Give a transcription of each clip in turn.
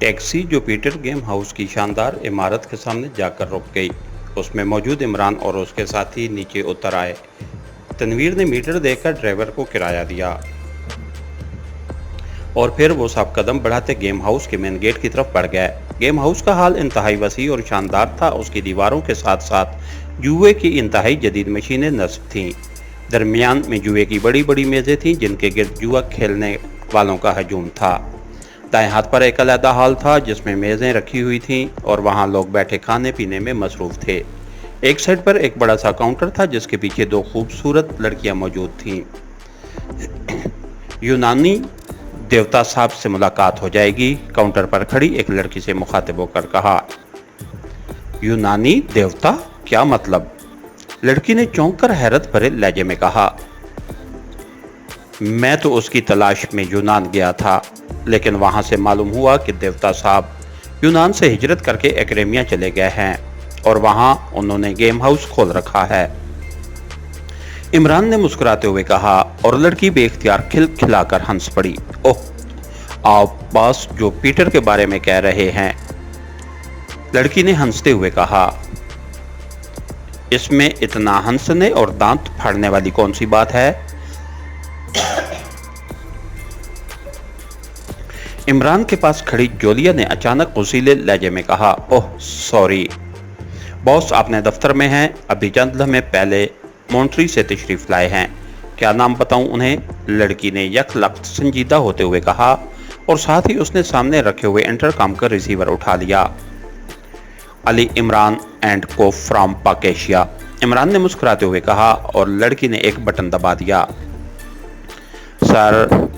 Taxi Jupiter game house की शानदार इमारत के सामने जाकर रुक गई। उसमें मौजूद इमरान और उसके साथी नीचे उतर आए। तनवीर ने मीटर देखकर ड्राइवर को किराया दिया और फिर वो सब कदम बढ़ाते गेम हाउस के मेन गेट की तरफ बढ़ गए। गेम हाउस का हाल इंतहाई वसी और शानदार था। उसकी दीवारों के साथ साथ जुए की इंतहाई जदीद मशीनें नस्ब थीं। दरमियान में जुए की बड़ी बड़ी मेज़ें थीं जिनके गिर्द जुआ खेलने वालों का हजूम था। दाएं हाथ पर एक अलहदा हॉल था जिसमें मेज़ें रखी हुई थीं और वहां लोग बैठे खाने पीने में मसरूफ़ थे। एक साइड पर एक बड़ा सा काउंटर था जिसके पीछे दो खूबसूरत लड़कियां मौजूद थीं। यूनानी देवता साहब से मुलाकात हो जाएगी, काउंटर पर खड़ी एक लड़की से मुखातिब होकर कहा। यूनानी देवता, क्या मतलब? लड़की ने चौंक कर हैरत भरे लहजे में कहा। मैं तो उसकी तलाश में यूनान गया था, लेकिन वहां से मालूम हुआ कि देवता साहब यूनान से हिजरत करके एक्रेमिया चले गए हैं और वहां उन्होंने गेम हाउस खोल रखा है। इमरान ने मुस्कुराते हुए कहा और लड़की बेख्तियार खिलखिलाकर हंस पड़ी। ओह, आप बस जो पीटर के बारे में कह रहे हैं? लड़की ने हंसते हुए कहा। इसमें इतना हंसने और दांत फाड़ने वाली कौन सी बात है? इमरान के पास खड़ी जोलिया ने अचानक उसीले लहजे में कहा। ओह सॉरी बॉस, आपने दफ्तर में हैं, अभी चंद लम्हे पहले मॉन्ट्री से तशरीफ लाए हैं। क्या नाम बताऊं उन्हें? लड़की ने यकलख्त संजीदा होते हुए कहा और साथ ही उसने सामने रखे हुए इंटरकॉम का रिसीवर उठा लिया। अली इमरान एंड को फ्रॉम पाकेशिया, इमरान ने मुस्कुराते हुए कहा और लड़की ने एक बटन दबा दिया। सर,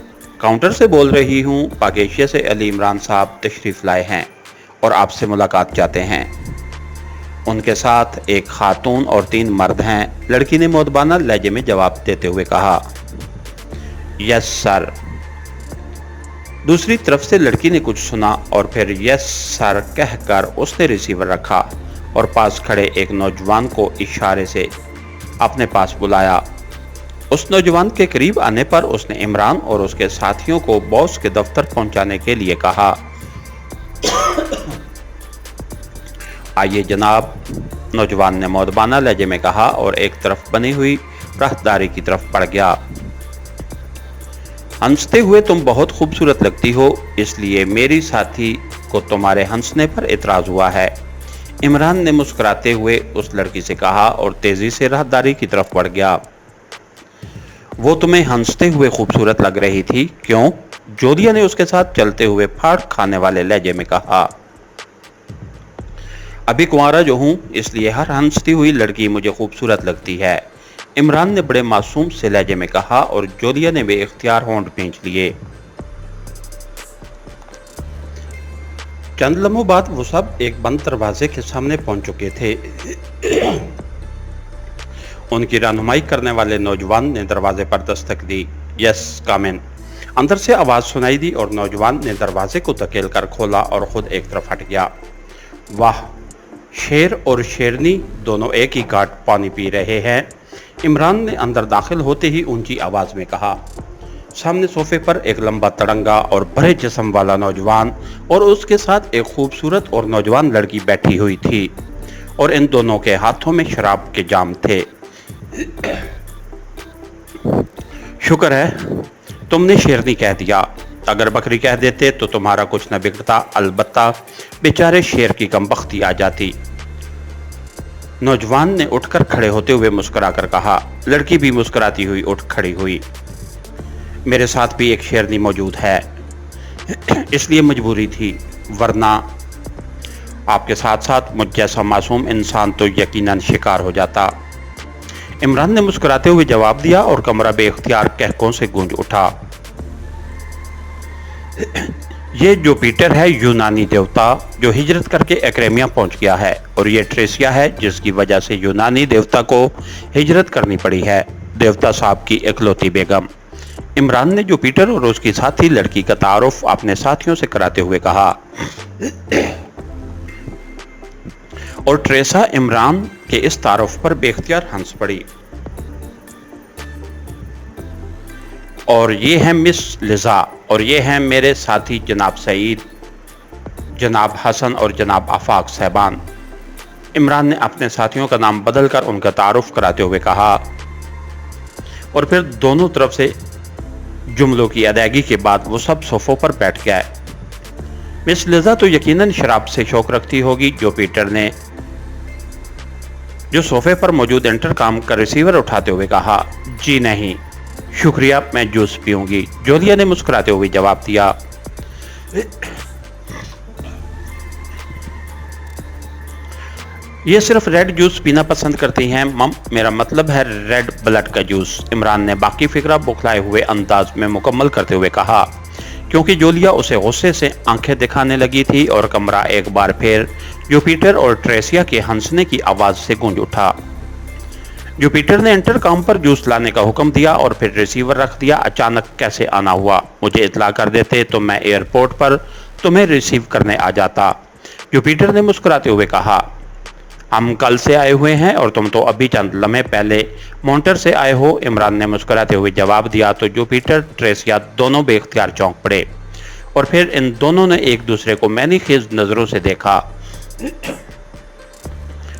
काउंटर से बोल रही हूँ, पाकेशिया से अली इमरान साहब तशरीफ लाए हैं और आपसे मुलाकात चाहते हैं। उनके साथ एक खातून और 3 मर्द हैं, लड़की ने मोदबाना लहजे में जवाब देते हुए कहा। Yes sir. दूसरी तरफ से लड़की ने कुछ सुना और फिर यस सर कहकर उसने रिसीवर रखा और पास खड़े एक नौजवान को इशारे से अपने पास बुलाया। उस नौजवान के करीब आने पर उसने इमरान और उसके साथियों को बॉस के दफ्तर पहुंचाने के लिए कहा। आइए जनाब, नौजवान ने मौदबाना लहजे में कहा और एक तरफ बनी हुई राहदारी की तरफ बढ़ गया। हंसते हुए तुम बहुत खूबसूरत लगती हो, इसलिए मेरी साथी को तुम्हारे हंसने पर इतराज हुआ है, इमरान ने मुस्कुराते हुए उस लड़की से कहा और तेजी से राहदारी की तरफ बढ़ गया। वो तुम्हें हंसते हुए खूबसूरत लग रही थी, क्यों? जोदिया ने उसके साथ चलते हुए फाड़ खाने वाले लहजे में कहा। अभी कुंवारा जो हूं, इसलिए हर हंसती हुई लड़की मुझे खूबसूरत लगती है, इमरान ने बड़े मासूम से लहजे में कहा और जोदिया ने बेइख्तियार होंठ भींच लिए। चंद लम्हों बाद वो सब एक बंद दरवाजे के सामने पहुंच चुके थे। उनकी रहनुमाई करने वाले नौजवान ने दरवाजे पर दस्तक दी। यस कम इन। अंदर से आवाज सुनाई दी और नौजवान ने दरवाजे को धकेल कर खोला और खुद एक तरफ हट गया। वाह, शेर और शेरनी दोनों एक ही घाट पानी पी रहे हैं, इमरान ने अंदर दाखिल होते ही ऊंची आवाज में कहा। सामने सोफे पर एक लंबा तड़ंगा और बड़े जिस्म वाला नौजवान और उसके साथ एक खूबसूरत और नौजवान लड़की बैठी हुई थी और इन दोनों के हाथों में शराब के जाम थे। शुक्र है तुमने शेरनी कह दिया, अगर बकरी कह देते तो तुम्हारा कुछ न बिगड़ता, अलबत्ता बेचारे शेर की कमबख्ती आ जाती। नौजवान ने उठकर खड़े होते हुए मुस्कुराकर कहा। लड़की भी मुस्कुराती हुई उठ खड़ी हुई। मेरे साथ भी एक शेरनी मौजूद है, इसलिए मजबूरी थी, वरना आपके साथ साथ मुझ जैसा मासूम इंसान तो यकीनन शिकार हो जाता, इमरान ने मुस्कुराते हुए जवाब दिया और कमरा बेइख्तियार कहकों से गूंज उठा। ये जो पीटर है यूनानी देवता जो हिजरत करके एक्रेमिया पहुंच गया है, और ये ट्रेसिया है जिसकी वजह से यूनानी देवता को हिजरत करनी पड़ी है, देवता साहब की इकलौती बेगम, इमरान ने जो पीटर और उसकी साथी लड़की का तारुफ अपने साथियों से कराते हुए कहा। और ट्रेसा इमरान के इस तारुफ पर बेख्तियार हंस पड़ी। और ये हैं मिस लिजा और ये हैं मेरे साथी जनाब सईद। जनाब हसन और जनाब आफाक साहबान। इमरान ने अपने साथियों का नाम बदलकर उनका तारुफ कराते हुए कहा और फिर दोनों तरफ से जुमलों की अदायगी के बाद वो सब सोफों पर बैठ गए। मिस लिज़ा तो यकीनन शराब से शौक रखती होगी। जुपिटर ने जो सोफे पर मौजूद इंटरकॉम का रिसीवर उठाते हुए कहा, जी नहीं शुक्रिया, मैं जूस पीऊंगी। जूलिया ने मुस्कुराते हुए जवाब दिया। ये सिर्फ रेड जूस पीना पसंद करती हैं मम, मेरा मतलब है रेड ब्लड का जूस। इमरान ने बाकी फिक्रा बौखलाए हुए अंदाज में मुकम्मल करते हुए कहा, क्योंकि जूलिया उसे गुस्से से आंखें दिखाने लगी थी और कमरा एक बार फिर जुपिटर और ट्रेसिया के हंसने की आवाज से गूंज उठा। जुपिटर ने इंटरकॉम पर जूस लाने का हुक्म दिया और फिर रिसीवर रख दिया। अचानक कैसे आना हुआ? मुझे इतला कर देते तो मैं एयरपोर्ट पर तुम्हें रिसीव करने आ जाता। जुपिटर ने मुस्कुराते हुए कहा, हम कल से आए हुए हैं और तुम तो अभी चंद लम्हे पहले मॉन्टर से आए हो। इमरान ने मुस्कुराते हुए जवाब दिया तो जुपिटर ट्रेसिया दोनों बेख्तियार चौंक पड़े और फिर इन दोनों ने एक दूसरे को मैनी खेज नजरों से देखा।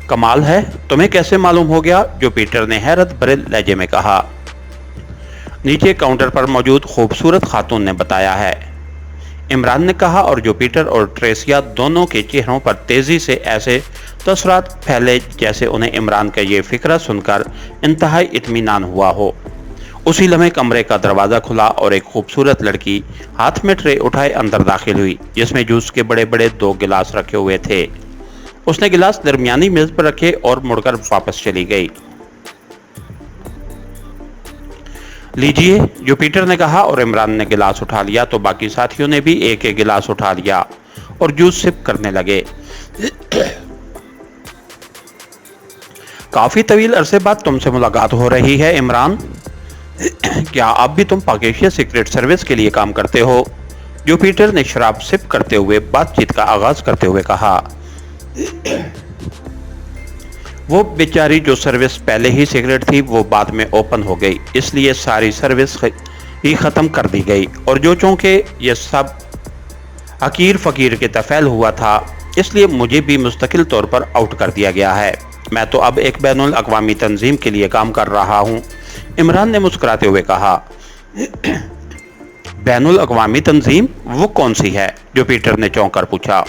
कमाल है, तुम्हें कैसे मालूम हो गया? जुपिटर ने हैरत भरे लहजे में कहा। नीचे काउंटर पर मौजूद खूबसूरत खातून ने बताया है, इमरान ने कहा और जुपिटर और ट्रेसिया दोनों के चेहरों पर तेजी से ऐसे तसरात फैले जैसे उन्हें इमरान का ये फिक्रा सुनकर इंतहाई इत्मीनान हुआ हो। उसी लम्हे कमरे का दरवाज़ा खुला और एक खूबसूरत लड़की हाथ में ट्रे उठाए अंदर दाखिल हुई, जिसमें जूस के बड़े बड़े 2 गिलास रखे हुए थे। उसने गिलास दरमियानी मेज पर रखे और मुड़कर वापस चली गई। लीजिए, जुपिटर ने कहा और इमरान ने गिलास उठा लिया तो बाकी साथियों ने भी एक एक गिलास उठा लिया और जूस सिप करने लगे। काफी तवील अरसे बाद तुमसे मुलाकात हो रही है इमरान। क्या अब भी तुम पाकेशिया सीक्रेट सर्विस के लिए काम करते हो? जुपिटर ने शराब सिप करते हुए बातचीत का आगाज करते हुए कहा। वो बेचारी जो सर्विस पहले ही सीक्रेट थी वो बाद में ओपन हो गई, इसलिए सारी सर्विस ही खत्म कर दी गई और जो चूंकि ये सब हकीर फकीर के तफैल हुआ था इसलिए मुझे भी मुस्तकिल तौर पर आउट कर दिया गया है। मैं तो अब एक बैनुल अक़वामी तंजीम के लिए काम कर रहा हूँ। इमरान ने मुस्कुराते हुए कहा। बैनुल अक़वामी तंजीम? वो कौन सी है? जुपिटर ने चौंक कर पूछा।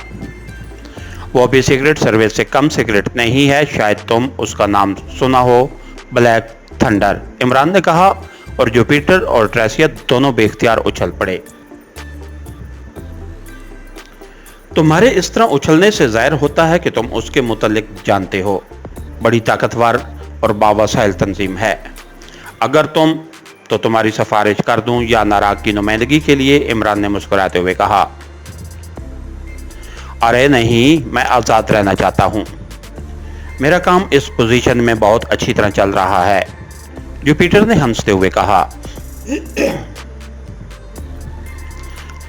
वो भी सीक्रेट सर्विस से कम सीक्रेट नहीं है, शायद तुम उसका नाम सुना हो, ब्लैक थंडर। इमरान ने कहा और जुपिटर और ट्रेसिया दोनों बेख्तियार उछल पड़े। तुम्हारे इस तरह उछलने से जाहिर होता है कि तुम उसके मुतल्लिक जानते हो। बड़ी ताकतवर और बावसाइल तंजीम है। अगर तुम तो तुम्हारी सिफारिश कर दूं या नाराग की नुमाइंदगी के लिए? इमरान ने मुस्कुराते हुए कहा। अरे नहीं, मैं आज़ाद रहना चाहता हूँ। मेरा काम इस पोजीशन में बहुत अच्छी तरह चल रहा है। जुपिटर ने हंसते हुए कहा।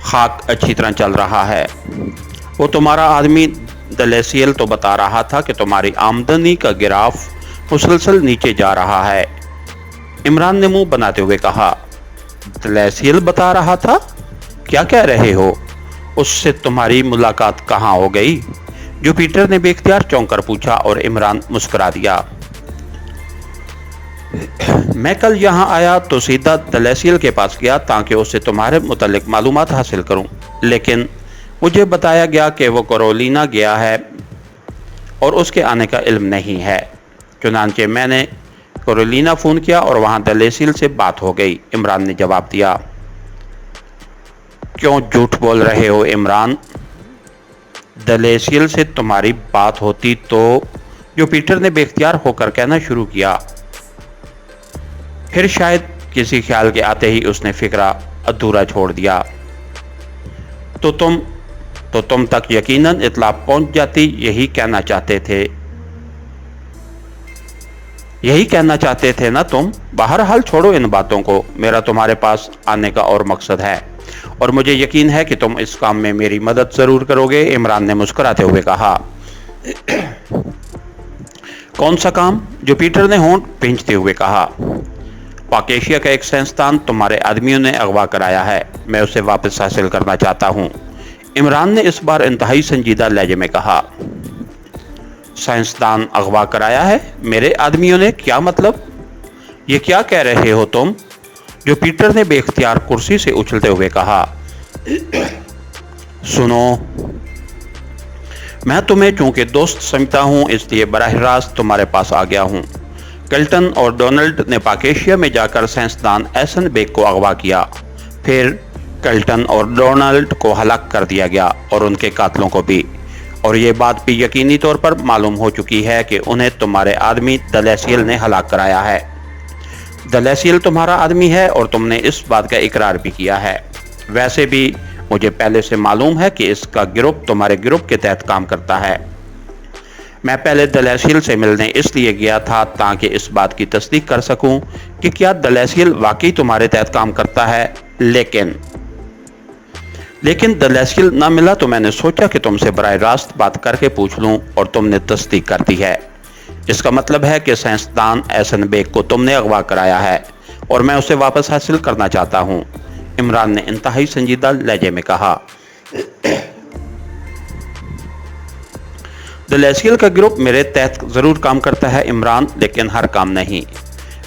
खाक अच्छी तरह चल रहा है। वो तुम्हारा आदमी दलेसियल तो बता रहा था कि तुम्हारी आमदनी का ग्राफ मुसलसल नीचे जा रहा है। इमरान ने मुंह बनाते हुए कहा। दलेसियल बता रहा था? क्या कह रहे हो? उससे तुम्हारी मुलाकात कहाँ हो गई? जुपिटर ने बेख्तियार चौंक कर पूछा और इमरान मुस्कुरा दिया। मैं कल यहाँ आया तो सीधा दलेसियल के पास गया ताकि उससे तुम्हारे मुतालिक मालूमात हासिल करूं, लेकिन मुझे बताया गया कि वो कैरोलिना गया है और उसके आने का इल्म नहीं है। चुनांचे मैंने कैरोलिना फ़ोन किया और वहाँ दलेसियल से बात हो गई। इमरान ने जवाब दिया। क्यों झूठ बोल रहे हो इमरान? दलेसियल से तुम्हारी बात होती तो? जुपिटर ने बेख्तियार होकर कहना शुरू किया। फिर शायद किसी ख्याल के आते ही उसने फिक्रा अधूरा छोड़ दिया। तो तुम तक यकीनन इत्ला पहुंच जाती, यही कहना चाहते थे ना तुम? बहरहाल छोड़ो इन बातों को। मेरा तुम्हारे पास आने का और मकसद है और मुझे यकीन है कि तुम इस काम में मेरी मदद जरूर करोगे। इमरान ने मुस्कुराते हुए कहा। कौन सा काम? जुपिटर ने होंठ भींचते हुए कहा। पाकेशिया का एक साइंसदान तुम्हारे आदमियों ने अगवा कराया है, मैं उसे वापस हासिल करना चाहता हूँ। इमरान ने इस बार इंतहाई संजीदा लहजे में कहा, साइंसदान अगवा कराया है? मेरे आदमियों ने? क्या मतलब? ये क्या कह रहे हो तुम? जुपिटर ने बेख्तियार कुर्सी से उछलते हुए कहा, सुनो, मैं तुम्हें चूंकि दोस्त समझता हूं इसलिए बराह रास्त तुम्हारे पास आ गया हूं। क्लिंटन और डोनाल्ड ने पाकेशिया में जाकर साइंसदान एहसन बेग को अगवा किया। फिर क्लिंटन और डोनाल्ड को हलाक कर दिया गया और उनके कातलों को भी। और ये बात भी यकीनी तौर पर मालूम हो चुकी है कि उन्हें तुम्हारे आदमी दलैसियल ने हलाक कराया है। दलैसियल तुम्हारा आदमी है और तुमने इस बात का इकरार भी किया है। वैसे भी मुझे पहले से मालूम है कि इसका गिरोह तुम्हारे गिरोह के तहत काम करता है। मैं पहले दलैसियल से मिलने इसलिए गया था ताकि इस बात की तस्दीक कर सकूं कि क्या दलैसियल वाकई तुम्हारे तहत काम करता है। लेकिन दलैसियल ना मिला तो मैंने सोचा कि तुमसे बराह रास्त बात करके पूछ लूं और तुमने तस्दीक कर दी है। इसका मतलब है कि साइंसदान एहसन बेग को तुमने अगवा कराया है और मैं उसे वापस हासिल करना चाहता हूं। इमरान ने इंतहाई संजीदा लहजे में कहा, दलैसियल का गिरोह मेरे तहत ज़रूर काम करता है इमरान, लेकिन हर काम नहीं।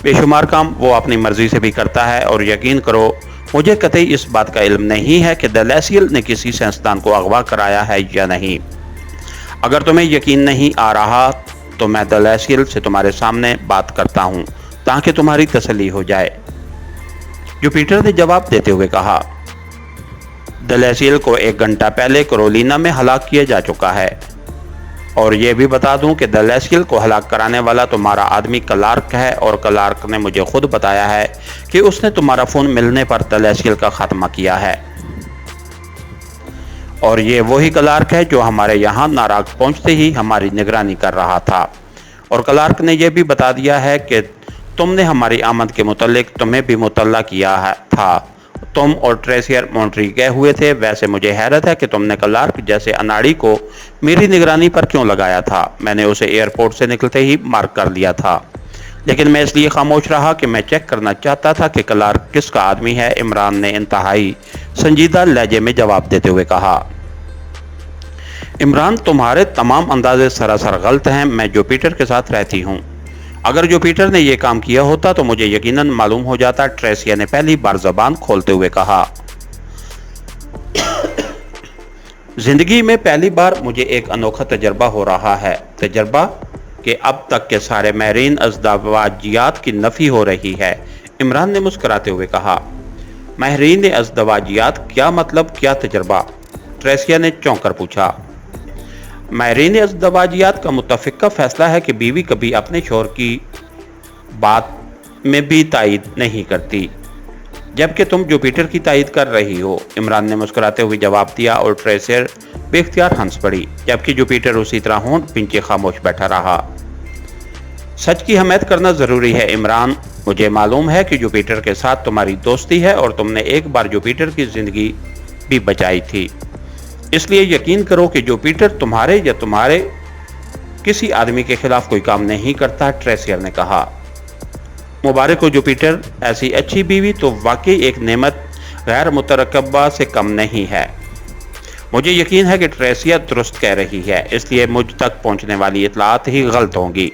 बेशुमार काम वो अपनी मर्जी से भी करता है और यकीन करो मुझे कतई इस बात का इल्म नहीं है कि दलैसियल ने किसी साइंसदान को अगवा कराया है या नहीं। अगर तुम्हें यकीन नहीं आ रहा तो मैं दलैसियल से तुम्हारे सामने बात करता हूँ ताकि तुम्हारी तसल्ली हो जाए। जुपिटर ने जवाब देते हुए कहा, दलैसियल को 1 घंटा पहले कैरोलिना में हलाक किया जा चुका है और ये भी बता दूं कि दलैसियल को हलाक कराने वाला तुम्हारा आदमी क्लार्क है और क्लार्क ने मुझे खुद बताया है कि उसने तुम्हारा फ़ोन मिलने पर दलैसियल का खात्मा किया है। और ये वही क्लार्क है जो हमारे यहाँ नाराग पहुँचते ही हमारी निगरानी कर रहा था। और क्लार्क ने यह भी बता दिया है कि तुमने हमारी आमद के मुतल्लिक तुम्हें भी मुतल्ला किया था। तुम और ट्रेसियर मॉन्ट्री गए हुए थे। वैसे मुझे हैरत है कि तुमने क्लार्क जैसे अनाड़ी को मेरी निगरानी पर क्यों लगाया था। मैंने उसे एयरपोर्ट से निकलते ही मार्क कर लिया था, लेकिन मैं इसलिए खामोश रहा कि मैं चेक करना चाहता था कि क्लार्क किसका आदमी है। इमरान ने इंतहाई संजीदा लहजे में जवाब देते हुए कहा, इमरान, तुम्हारे तमाम अंदाजे सरासर गलत हैं। मैं जुपिटर के साथ रहती हूँ। अगर जुपिटर ने यह काम किया होता तो मुझे यकीनन मालूम हो जाता। ट्रेसिया ने पहली बार जबान खोलते हुए कहा, जिंदगी में पहली बार मुझे एक अनोखा तजर्बा हो रहा है। तजर्बा कि अब तक के सारे माहिरीन अज़दवाजियात की नफ़ी हो रही है। इमरान ने मुस्कुराते हुए कहा, माहिरीन अज़दवाजियात? क्या मतलब, क्या तजर्बा? ट्रेसिया ने चौंक कर पूछा। माहिरीन अज़दवाजियात का मुतफ़िक़ा फ़ैसला है कि बीवी कभी अपने शौहर की बात में भी तायद नहीं करती, जबकि तुम जुपिटर की तायद कर रही हो। इमरान ने मुस्कुराते हुए जवाब दिया और ट्रेसियर बेख्तियार हंस पड़ी, जबकि जुपिटर उसी तरह होंठ पींचे खामोश बैठा रहा। सच की हमायत करना ज़रूरी है इमरान। मुझे मालूम है कि जुपिटर के साथ तुम्हारी दोस्ती है और तुमने एक बार जुपिटर की ज़िंदगी भी बचाई थी। इसलिए यकीन करो कि जुपिटर तुम्हारे या तुम्हारे किसी आदमी के खिलाफ कोई काम नहीं करता। ट्रेसियर ने कहा, मुबारक हो जुपिटर, ऐसी अच्छी बीवी तो वाकई एक नेमत गैर मुतरकबा से कम नहीं है। मुझे यकीन है कि ट्रेसिया दुरुस्त कह रही है, इसलिए मुझ तक पहुंचने वाली इतलात ही गलत होंगी।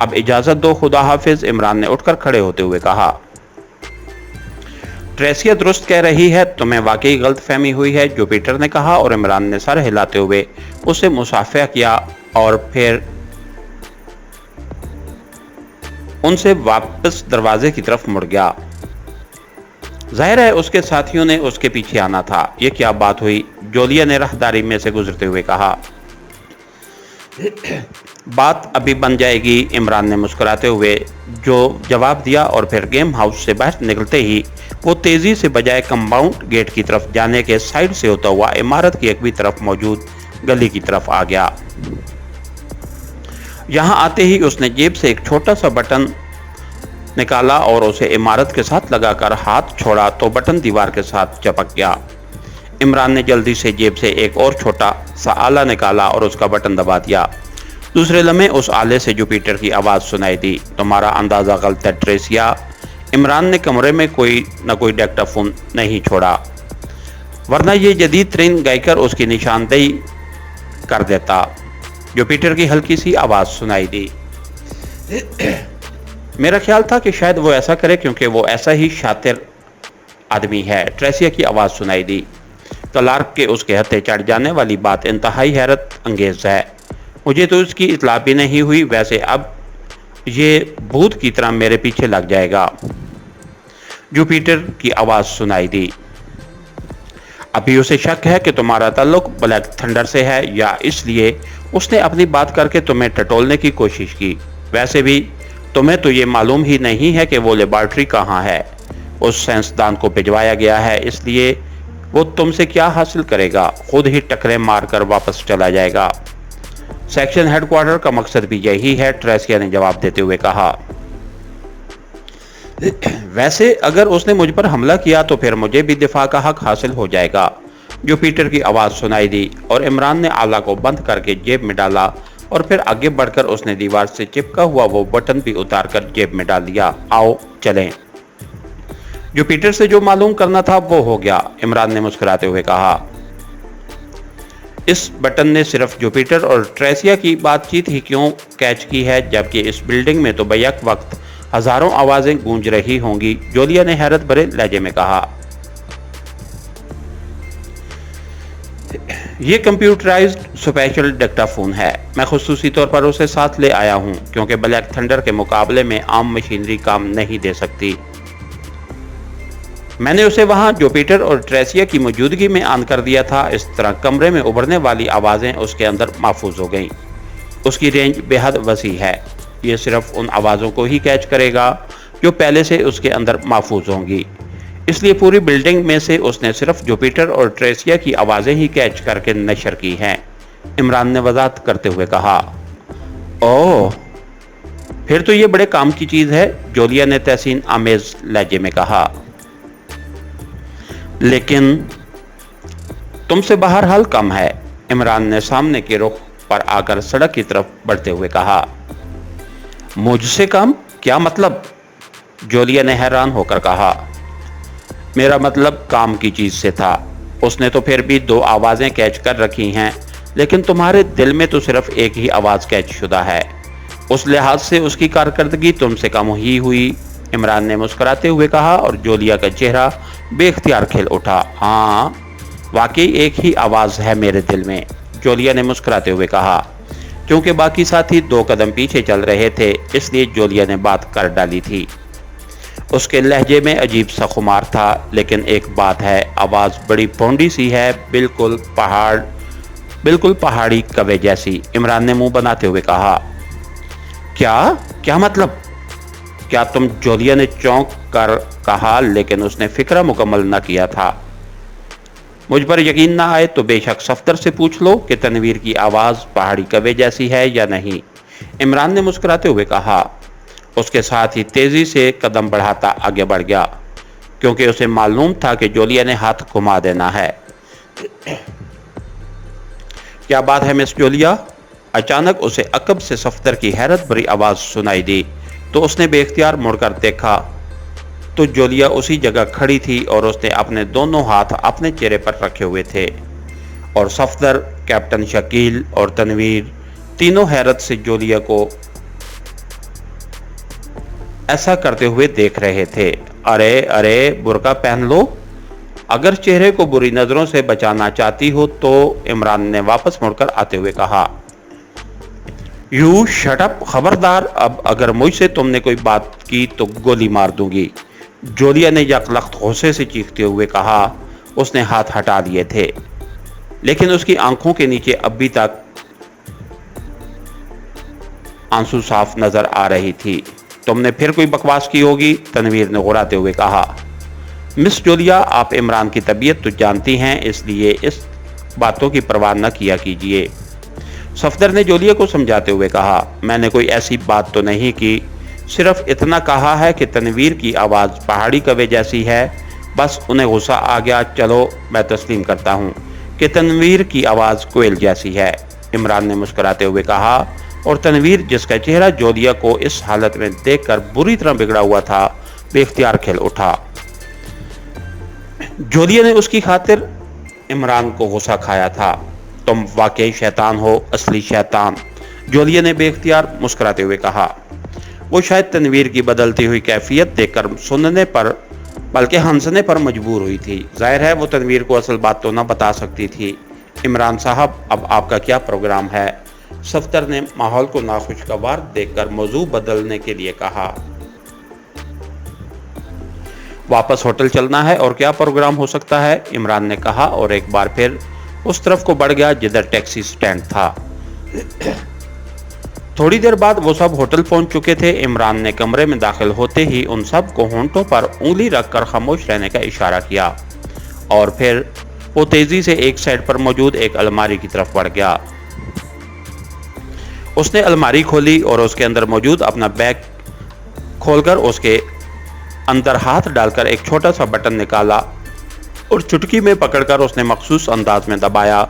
अब इजाज़त दो, खुदा हाफिज। इमरान ने उठकर खड़े होते हुए कहा, ट्रेसिया दुरुस्त कह रही है, तुम्हें वाकई गलत फहमी हुई है, जुपिटर ने कहा। और इमरान ने सर हिलाते हुए उसे मुसाफिया किया और फिर उनसे वापस दरवाजे की तरफ मुड़ गया। जाहिर है उसके साथियों ने उसके पीछे आना था। ये क्या बात हुई? जोलिया ने राहदारी में से गुजरते हुए कहा। बात अभी बन जाएगी, इमरान ने मुस्कुराते हुए जो जवाब दिया। और फिर गेम हाउस से बाहर निकलते ही वो तेजी से बजाय कंपाउंड गेट की तरफ जाने के साइड से होता हुआ इमारत की एक भी तरफ मौजूद गली की तरफ आ गया। यहाँ आते ही उसने जेब से एक छोटा सा बटन निकाला और उसे इमारत के साथ लगाकर हाथ छोड़ा तो बटन दीवार के साथ चिपक गया। इमरान ने जल्दी से जेब से एक और छोटा सा आला निकाला और उसका बटन दबा दिया। दूसरे लम्हे उस आले से जुपिटर की आवाज़ सुनाई दी, तुम्हारा अंदाज़ा गलत है ट्रेसिया। इमरान ने कमरे में कोई न कोई डिक्टाफोन नहीं छोड़ा। वरना ये जदीद तरीन गायकर उसकी निशानदेही कर देता। जुपिटर की हल्की सी आवाज सुनाई दी। मेरा ख्याल था कि शायद वो ऐसा करे क्योंकि वो ऐसा ही शातिर आदमी है। ट्रेसिया की आवाज सुनाई दी। क्लार्क के उसके हत्थे चढ़ जाने वाली बात इंतहाई हैरत अंगेज है। मुझे तो उसकी इतला भी नहीं हुई, वैसे अब ये भूत की तरह मेरे पीछे लग जाएगा। जुपिटर की आवाज सुनाई दी। अभी उसे शक है कि तुम्हारा ताल्लुक ब्लैक थंडर से है, या इसलिए उसने अपनी बात करके तुम्हें टटोलने की कोशिश की। वैसे भी तुम्हें तो ये मालूम ही नहीं है कि वो लेबॉर्ट्री कहाँ है। उस साइंसदान को भिजवाया गया है, इसलिए वो तुमसे क्या हासिल करेगा? खुद ही टकरे मारकर वापस चला जाएगा। सेक्शन हेडक्वार्टर का मकसद भी यही है, ट्रेसिया ने जवाब देते हुए कहा। वैसे अगर उसने मुझ पर हमला किया तो फिर मुझे भी दिफा का हक हासिल हो जाएगा। जुपिटर की आवाज सुनाई दी और इमरान ने आला को बंद करके जेब में डाला और फिर आगे बढ़कर उसने दीवार से चिपका हुआ वो बटन भी उतारकर जेब में डाल दिया। आओ चलें। जुपिटर से जो मालूम करना था वो हो गया, इमरान ने मुस्कुराते हुए कहा। इस बटन ने सिर्फ जुपिटर और ट्रेसिया की बातचीत ही क्यों कैच की है, जबकि इस बिल्डिंग में तो बैक वक्त हजारों आवाजें गूंज रही होंगी, जोलिया ने हैरत भरे लहजे में कहा। ये कंप्यूटराइज्ड स्पेशल डिक्टाफोन है। मैं खुसूसी तौर पर उसे साथ ले आया हूं क्योंकि ब्लैक थंडर के मुकाबले में आम मशीनरी काम नहीं दे सकती। मैंने उसे वहां जुपिटर और ट्रेसिया की मौजूदगी में ऑन कर दिया था। इस तरह कमरे में उभरने वाली आवाजें उसके अंदर महफूज हो गईं। उसकी रेंज बेहद वसी है। ये सिर्फ उन आवाज़ों को ही कैच करेगा जो पहले से उसके अंदर महफूज होंगी। इसलिए पूरी बिल्डिंग में से उसने सिर्फ जुपिटर और ट्रेसिया की आवाज़ें ही कैच करके नशर की हैं, इमरान ने वजाहत करते हुए कहा। ओह, फिर तो ये बड़े काम की चीज़ है, जोलिया ने तहसीन आमेज लहजे में कहा। लेकिन तुमसे बहरहाल कम है, इमरान ने सामने के रुख पर आकर सड़क की तरफ बढ़ते हुए कहा। मुझसे कम? क्या मतलब? जोलिया ने हैरान होकर कहा। मेरा मतलब काम की चीज से था। उसने तो फिर भी 2 आवाजें कैच कर रखी हैं, लेकिन तुम्हारे दिल में तो सिर्फ एक ही आवाज कैच शुदा है। उस लिहाज से उसकी कारकर्दगी तुमसे कम ही हुई, इमरान ने मुस्कुराते हुए कहा और जोलिया का चेहरा बेख्तियार खिल उठा। हाँ, वाकई एक ही आवाज है मेरे दिल में, जोलिया ने मुस्कुराते हुए कहा। क्योंकि बाकी साथी 2 कदम पीछे चल रहे थे, इसलिए जोलिया ने बात कर डाली थी। उसके लहजे में अजीब सा खुमार था, लेकिन एक बात है, आवाज़ बड़ी भौंडी सी है, बिल्कुल पहाड़ी कवे जैसी, इमरान ने मुंह बनाते हुए कहा। क्या मतलब? क्या तुम? जोलिया ने चौंक कर कहा, लेकिन उसने फिक्रा मुकम्मल न किया था। मुझ पर यकीन ना आए तो बेशक सफ्तर से पूछ लो कि तनवीर की आवाज़ पहाड़ी कवे जैसी है या नहीं, इमरान ने मुस्कुराते हुए कहा। उसके साथ ही तेजी से कदम बढ़ाता आगे बढ़ गया, क्योंकि उसे मालूम था कि जोलिया ने हाथ घुमा देना है। क्या बात है मिस जोलिया? अचानक उसे अकब से सफ्तर की हैरत भरी आवाज सुनाई दी, तो उसने बेख्तियार मुड़कर देखा तो जोलिया उसी जगह खड़ी थी और उसने अपने दोनों हाथ अपने चेहरे पर रखे हुए थे, और सफदर, कैप्टन शकील और तनवीर तीनों हैरत से जोलिया को ऐसा करते हुए देख रहे थे। अरे बुर्का पहन लो, अगर चेहरे को बुरी नजरों से बचाना चाहती हो तो, इमरान ने वापस मुड़कर आते हुए कहा। यू शट अप, खबरदार, अब अगर मुझसे तुमने कोई बात की तो गोली मार दूंगी, जोलिया ने यकलख्त गुस्से से चीखते हुए कहा। उसने हाथ हटा लिए थे, लेकिन उसकी आंखों के नीचे अभी तक आंसू साफ नजर आ रही थी। तुमने फिर कोई बकवास की होगी, तनवीर ने गुर्राते हुए कहा। मिस जोलिया, आप इमरान की तबीयत तो जानती हैं, इसलिए इस बातों की परवाह न किया कीजिए, सफदर ने जोलिया को समझाते हुए कहा। मैंने कोई ऐसी बात तो नहीं की, सिर्फ इतना कहा है कि तनवीर की आवाज़ पहाड़ी कवे जैसी है। बस उन्हें गुस्सा आ गया। चलो, मैं तस्लीम करता हूँ कि तनवीर की आवाज़ कोयल जैसी है, इमरान ने मुस्कुराते हुए कहा, और तनवीर, जिसका चेहरा जोलिया को इस हालत में देखकर बुरी तरह बिगड़ा हुआ था, बेख्तियार खिल उठा। जोलिया ने उसकी खातिर इमरान को गुस्सा खाया था। तुम वाकई शैतान हो, असली शैतान, जोलिया ने बेख्तियार मुस्कुराते हुए कहा। वो शायद तनवीर की बदलती हुई कैफियत देखकर सुनने पर बल्कि हंसने पर मजबूर हुई थी। जाहिर है वो तनवीर को असल बात तो न बता सकती थी। इमरान साहब, अब आपका क्या प्रोग्राम है? सफ्तर ने माहौल को नाखुशगवार देखकर मौजू बदलने के लिए कहा। वापस होटल चलना है, और क्या प्रोग्राम हो सकता है? इमरान ने कहा और एक बार फिर उस तरफ को बढ़ गया जिधर टैक्सी स्टैंड था। थोड़ी देर बाद वो सब होटल पहुंच चुके थे। इमरान ने कमरे में दाखिल होते ही उन सब को होंठों पर उंगली रखकर खामोश रहने का इशारा किया और फिर वो तेजी से एक साइड पर मौजूद एक अलमारी की तरफ बढ़ गया। उसने अलमारी खोली और उसके अंदर मौजूद अपना बैग खोलकर उसके अंदर हाथ डालकर एक छोटा सा बटन निकाला और चुटकी में पकड़कर उसने मखसूस अंदाज में दबाया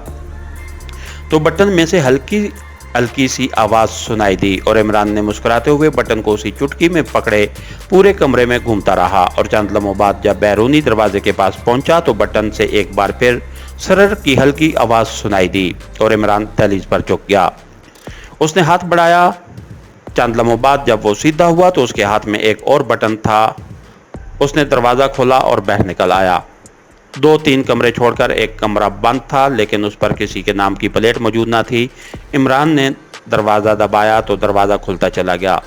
तो बटन में से हल्की सी आवाज सुनाई दी और इमरान ने मुस्कुराते हुए बटन को उसी चुटकी में पकड़े पूरे कमरे में घूमता रहा और चंद लम्हों बाद जब बैरूनी दरवाजे के पास पहुंचा तो बटन से एक बार फिर सरर की हल्की आवाज सुनाई दी और इमरान दहलीज पर झुक गया। उसने हाथ बढ़ाया। चंद लम्हों बाद जब वो सीधा हुआ तो उसके हाथ में एक और बटन था। उसने दरवाज़ा खोला और बाहर निकल आया। 2-3 कमरे छोड़कर एक कमरा बंद था, लेकिन उस पर किसी के नाम की प्लेट मौजूद न थी। इमरान ने दरवाज़ा दबाया तो दरवाज़ा खुलता चला गया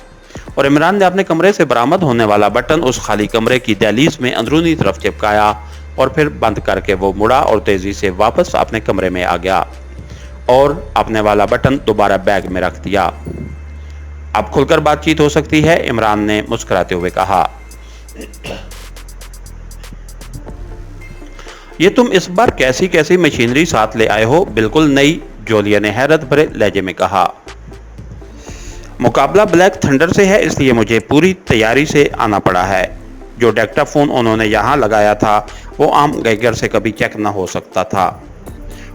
और इमरान ने अपने कमरे से बरामद होने वाला बटन उस खाली कमरे की दहलीज में अंदरूनी तरफ चिपकाया और फिर बंद करके वो मुड़ा और तेज़ी से वापस अपने कमरे में आ गया और अपने वाला बटन दोबारा बैग में रख दिया। अब खुलकर बातचीत हो सकती है, इमरान ने मुस्कुराते हुए कहा। ये तुम इस बार कैसी कैसी मशीनरी साथ ले आए हो? बिल्कुल नई, जोलिया ने हैरत भरे लहजे में कहा। मुकाबला ब्लैक थंडर से है, इसलिए मुझे पूरी तैयारी से आना पड़ा है। जो डेक्टाफोन उन्होंने यहाँ लगाया था वो आम गैगर से कभी चेक न हो सकता था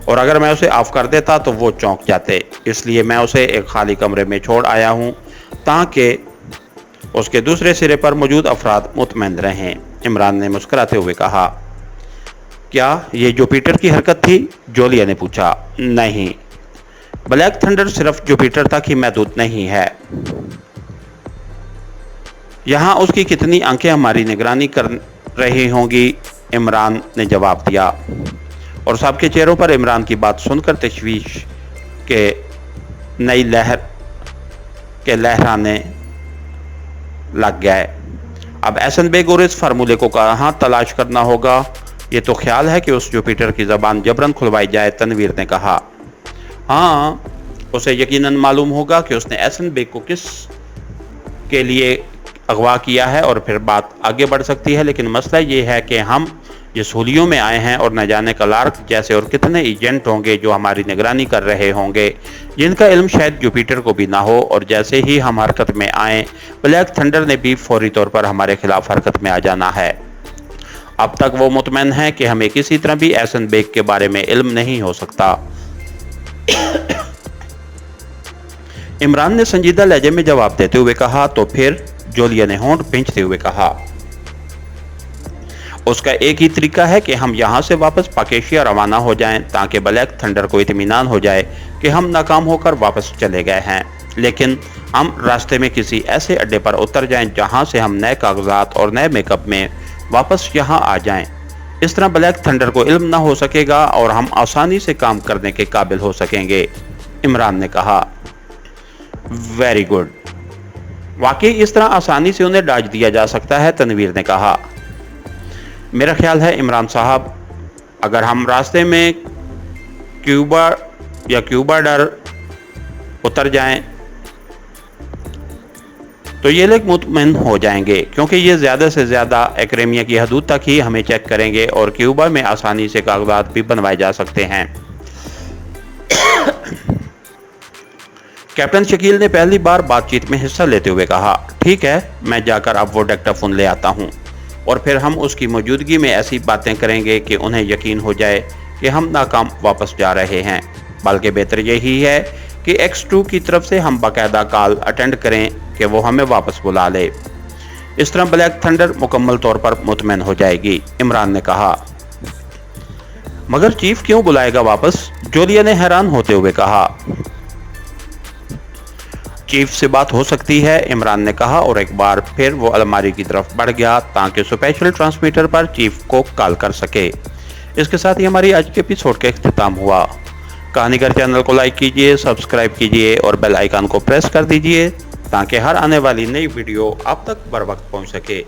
और अगर मैं उसे ऑफ कर देता तो वो चौंक जाते, इसलिए मैं उसे एक खाली कमरे में छोड़ आया हूँ ताकि उसके दूसरे सिरे पर मौजूद अफराद मुतमईन रहें। इमरान ने मुस्कुराते हुए कहा। क्या ये जुपिटर की हरकत थी? जोलिया ने पूछा। नहीं, ब्लैक थंडर सिर्फ जुपिटर तक ही महदूद नहीं है। यहाँ उसकी कितनी आंखें हमारी निगरानी कर रही होंगी, इमरान ने जवाब दिया और सबके चेहरों पर इमरान की बात सुनकर तशवीश के नई लहर के लहराने लग गए। अब एहसन और इस फार्मूले को कहाँ तलाश करना होगा? ये तो ख्याल है कि उस जुपिटर की ज़बान जबरन खुलवाई जाए, तनवीर ने कहा। हाँ, उसे यकीनन मालूम होगा कि उसने एहसन बेग को किस के लिए अगवा किया है और फिर बात आगे बढ़ सकती है, लेकिन मसला ये है कि हम जिस हुलियों में आए हैं और न जाने क्लार्क जैसे और कितने एजेंट होंगे जो हमारी निगरानी कर रहे होंगे जिनका इल्म शायद जुपिटर को भी ना हो, और जैसे ही हम हरकत में आए ब्लैक थंडर ने भी फौरी तौर पर हमारे खिलाफ हरकत में आ जाना है। अब तक वो मुतमईन है कि हमें किसी तरह भी एहसन बेग के बारे में इल्म नहीं हो सकता। इमरान ने संजीदा लहजे में जवाब देते हुए कहा। तो फिर? जोलिया ने होंठ भींचते हुए कहा। उसका एक ही तरीका है कि हम यहाँ से वापस पाकेशिया रवाना हो जाएं ताकि ब्लैक थंडर को इत्मीनान हो जाए कि हम नाकाम होकर वापस चले गए हैं, लेकिन हम रास्ते में किसी ऐसे अड्डे पर उतर जाएं जहाँ से हम नए कागजात और नए मेकअप में वापस यहाँ आ जाएं। इस तरह ब्लैक थंडर को इल्म ना हो सकेगा और हम आसानी से काम करने के काबिल हो सकेंगे, इमरान ने कहा। वेरी गुड, वाकई इस तरह आसानी से उन्हें डाज दिया जा सकता है, तनवीर ने कहा। मेरा ख्याल है इमरान साहब, अगर हम रास्ते में क्यूबा या क्यूबाडर उतर जाएं तो ये लोग मुतमईन हो जाएंगे, क्योंकि ये ज़्यादा से ज़्यादा एक्रेमिया की हदूद तक ही हमें चेक करेंगे और क्यूबा में आसानी से कागजात भी बनवाए जा सकते हैं। कैप्टन शकील ने पहली बार बातचीत में हिस्सा लेते हुए कहा। ठीक है, मैं जाकर अब वो डेक्टाफोन ले आता हूँ और फिर हम उसकी मौजूदगी में ऐसी बातें करेंगे कि उन्हें यकीन हो जाए कि हम नाकाम वापस जा रहे हैं। बल्कि बेहतर यही है कि X2 की तरफ से हम बाकायदा कॉल अटेंड करें कि वो हमें वापस बुला ले। इस तरह ब्लैक थंडर मुकम्मल तौर पर मुतमईन हो जाएगी, इमरान ने कहा। मगर चीफ क्यों बुलाएगा वापस, जोलिया ने हैरान होते हुए कहा। चीफ से बात हो सकती है, इमरान ने कहा और एक बार फिर वो अलमारी की तरफ बढ़ गया ताकि स्पेशल ट्रांसमीटर पर चीफ को कॉल कर सके। इसके साथ ही हमारी आज के एपिसोड का इख्तिताम हुआ। कहानीगर चैनल को लाइक कीजिए, सब्सक्राइब कीजिए और बेल आइकन को प्रेस कर दीजिए ताकि हर आने वाली नई वीडियो आप तक बर वक्त पहुंच सके।